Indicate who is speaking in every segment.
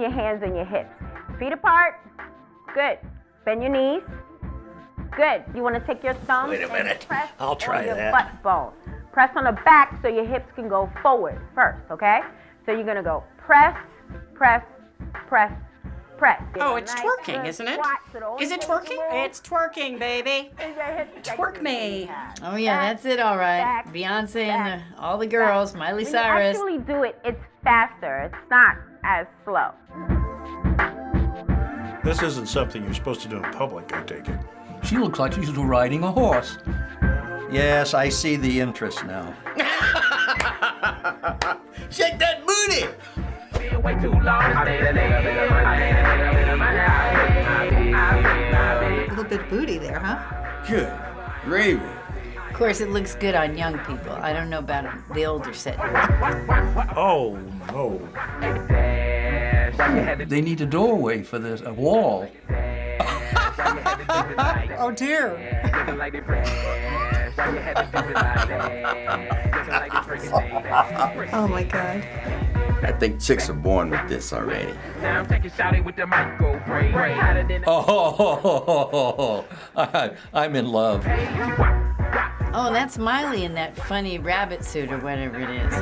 Speaker 1: your hands on your hips. Feet apart. Good. Bend your knees. Good. You want to take your thumbs
Speaker 2: Wait a minute.
Speaker 1: and press
Speaker 2: I'll try
Speaker 1: on your
Speaker 2: that.
Speaker 1: butt bone. Press on the back so your hips can go forward first, okay? So you're going to go press, press, press, press.
Speaker 3: Oh, it's twerking, isn't it? Is it twerking?
Speaker 4: It's twerking, baby.
Speaker 3: Twerk me.
Speaker 5: Oh yeah, that's it, all right.
Speaker 1: back,
Speaker 5: Beyonce
Speaker 1: back,
Speaker 5: and all the girls, Miley
Speaker 1: When
Speaker 5: Cyrus.
Speaker 1: you actually do it, it's faster. It's not as slow.
Speaker 6: This isn't something you're supposed to do in public, I take it.
Speaker 7: She looks like she's riding a horse.
Speaker 2: Yes, I see the interest now.
Speaker 8: Shake that booty!
Speaker 9: A little bit booty there, huh?
Speaker 8: Good gravy.
Speaker 5: Of course, it looks good on young people. I don't know about the older set.
Speaker 6: Oh, no.
Speaker 7: They need a doorway for this, a wall.
Speaker 9: Oh dear. Oh my God.
Speaker 8: I think chicks are born with this already.
Speaker 2: Oh, I'm in love.
Speaker 5: Oh, that's Miley in that funny rabbit suit or whatever it is.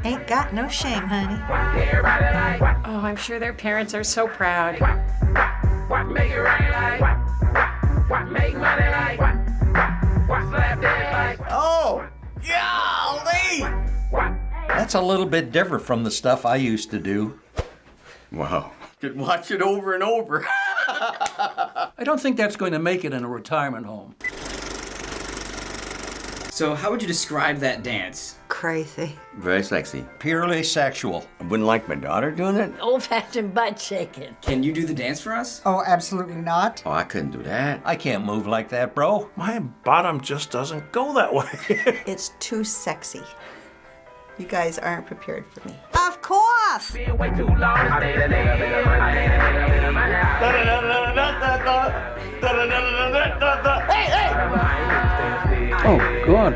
Speaker 9: Ain't got no shame, honey.
Speaker 3: Oh, I'm sure their parents are so proud.
Speaker 8: Oh, golly!
Speaker 2: That's a little bit different from the stuff I used to do.
Speaker 8: Wow, could watch it over and over.
Speaker 7: I don't think that's going to make it in a retirement home.
Speaker 10: So how would you describe that dance?
Speaker 9: Crazy.
Speaker 8: Very sexy.
Speaker 2: Purely sexual.
Speaker 8: I wouldn't like my daughter doing it.
Speaker 5: Old-fashioned butt shaking.
Speaker 10: Can you do the dance for us?
Speaker 9: Oh, absolutely not.
Speaker 8: Oh, I couldn't do that.
Speaker 2: I can't move like that, bro.
Speaker 6: My bottom just doesn't go that way.
Speaker 9: It's too sexy. You guys aren't prepared for me. Of course!
Speaker 7: Oh, God.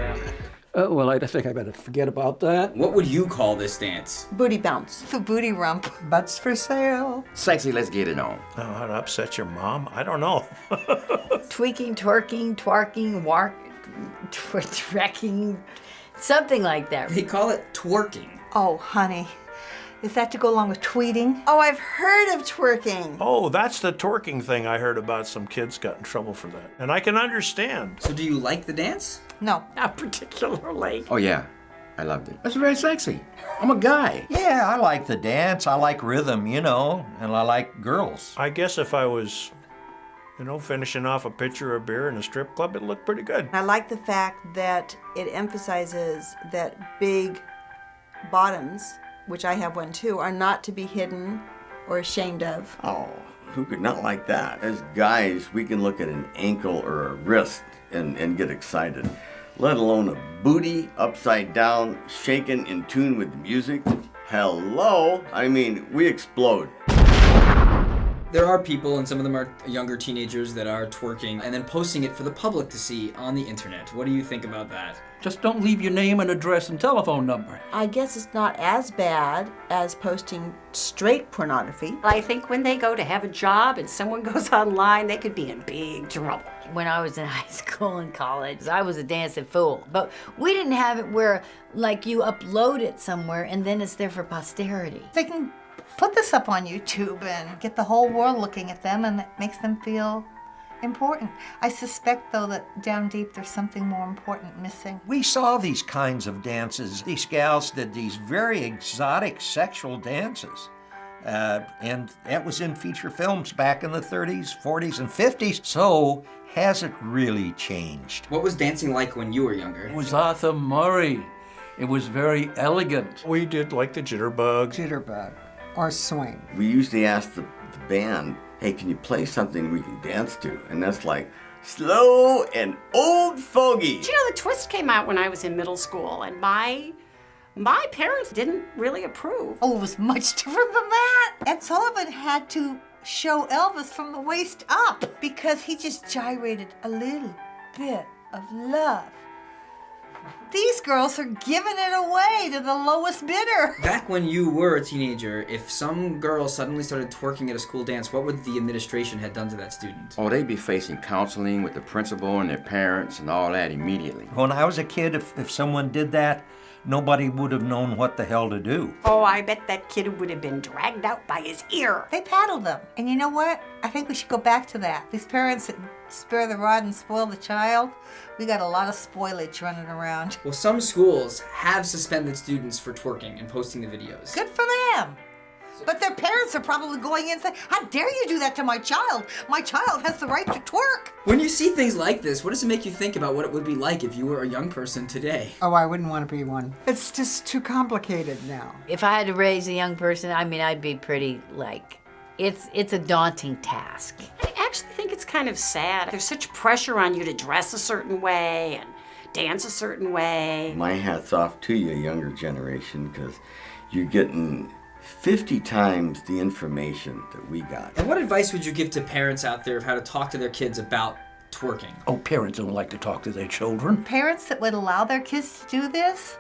Speaker 7: Well, I think I better forget about that.
Speaker 10: What would you call this dance?
Speaker 9: Booty bounce. The booty rump. Butts for sale.
Speaker 8: Sexy, let's get it on.
Speaker 6: Oh, how to upset your mom? I don't know.
Speaker 5: Tweaking, twerking, twarking, trekking, something like that.
Speaker 10: They call it twerking.
Speaker 9: Oh, honey. Is that to go along with tweeting? Oh, I've heard of twerking.
Speaker 6: Oh, that's the twerking thing I heard about. Some kids got in trouble for that. And I can understand.
Speaker 10: So do you like the dance?
Speaker 9: No.
Speaker 3: Not particularly.
Speaker 8: Oh, yeah. I loved it. That's very sexy. I'm a guy.
Speaker 2: Yeah, I like the dance. I like rhythm, you know, and I like girls.
Speaker 6: I guess if I was, finishing off a pitcher of beer in a strip club, it looked pretty good.
Speaker 9: I like the fact that it emphasizes that big bottoms, which I have one too, are not to be hidden or ashamed of.
Speaker 8: Oh, who could not like that? As guys, we can look at an ankle or a wrist and get excited, let alone a booty upside down, shaken in tune with the music. Hello? I mean, we explode.
Speaker 10: There are people, and some of them are younger teenagers, that are twerking and then posting it for the public to see on the internet. What do you think about that?
Speaker 7: Just don't leave your name and address and telephone number.
Speaker 9: I guess it's not as bad as posting straight pornography.
Speaker 4: I think when they go to have a job and someone goes online, they could be in big trouble.
Speaker 5: When I was in high school and college, I was a dancing fool. But we didn't have it where, like, you upload it somewhere and then it's there for posterity.
Speaker 9: They can put this up on YouTube and get the whole world looking at them, and it makes them feel important. I suspect, though, that down deep there's something more important missing.
Speaker 2: We saw these kinds of dances. These gals did these very exotic sexual dances. And that was in feature films back in the 30s, 40s, and 50s. So has it really changed?
Speaker 10: What was dancing like when you were younger?
Speaker 7: It was Arthur Murray. It was very elegant.
Speaker 6: We did like the jitterbugs.
Speaker 9: Jitterbug or swing.
Speaker 8: We usually ask the band, hey, can you play something we can dance to? And that's like slow and old fogey.
Speaker 4: Do you know the twist came out when I was in middle school, and my parents didn't really approve.
Speaker 9: Oh, it was much different than that. Ed Sullivan had to show Elvis from the waist up because he just gyrated a little bit of love These girls are giving it away to the lowest bidder.
Speaker 10: Back when you were a teenager, if some girl suddenly started twerking at a school dance, what would the administration have done to that student?
Speaker 11: Oh, they'd be facing counseling with the principal and their parents and all that immediately.
Speaker 2: When I was a kid, if someone did that, nobody would have known what the hell to do.
Speaker 4: Oh, I bet that kid would have been dragged out by his ear.
Speaker 9: They paddled them. And you know what? I think we should go back to that. These parents that spare the rod and spoil the child, we got a lot of spoilage running around.
Speaker 10: Well, some schools have suspended students for twerking and posting the videos.
Speaker 9: Good for them. But their parents are probably going in and saying, how dare you do that to my child? My child has the right to twerk.
Speaker 10: When you see things like this, what does it make you think about what it would be like if you were a young person today?
Speaker 12: Oh, I wouldn't want to be one. It's just too complicated now.
Speaker 5: If I had to raise a young person, I mean, I'd be pretty, like, it's a daunting task.
Speaker 4: I actually think it's kind of sad. There's such pressure on you to dress a certain way and dance a certain way.
Speaker 8: My hat's off to you, younger generation, because you're getting 50 times the information that we got.
Speaker 10: And what advice would you give to parents out there of how to talk to their kids about twerking?
Speaker 7: Oh, parents don't like to talk to their children.
Speaker 9: Parents that would allow their kids to do this,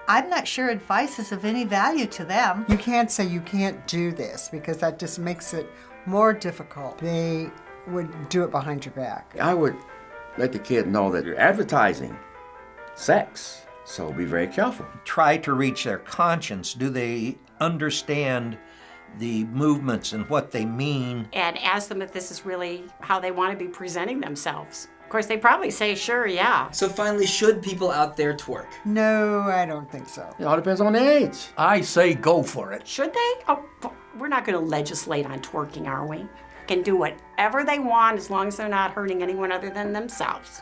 Speaker 9: I'm not sure advice is of any value to them.
Speaker 12: You can't say you can't do this because that just makes it more difficult. They would do it behind your back.
Speaker 11: I would let the kid know that you're advertising sex, so be very careful.
Speaker 2: Try to reach their conscience. Do they understand the movements and what they mean?
Speaker 4: And ask them if this is really how they want to be presenting themselves. Of course, they probably say, sure, yeah.
Speaker 10: So finally, should people out there twerk?
Speaker 12: No, I don't think so.
Speaker 11: It all depends on the age.
Speaker 7: I say go for it.
Speaker 4: Should they? Oh, we're not going to legislate on twerking, are we? Can do whatever they want as long as they're not hurting anyone other than themselves.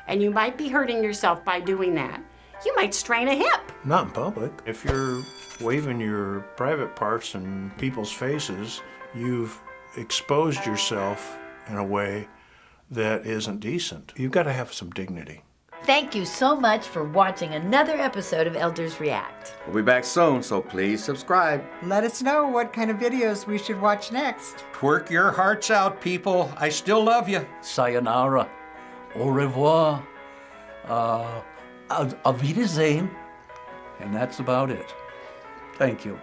Speaker 4: And you might be hurting yourself by doing that. You might strain a hip.
Speaker 6: Not in public. If you're waving your private parts in people's faces, you've exposed yourself in a way that isn't decent. You've got to have some dignity.
Speaker 5: Thank you so much for watching another episode of Elders React.
Speaker 11: We'll be back soon, so please subscribe.
Speaker 12: Let us know what kind of videos we should watch next.
Speaker 2: Twerk your hearts out, people. I still love you.
Speaker 7: Sayonara. Au revoir. Auf Wiedersehen. And that's about it. Thank you.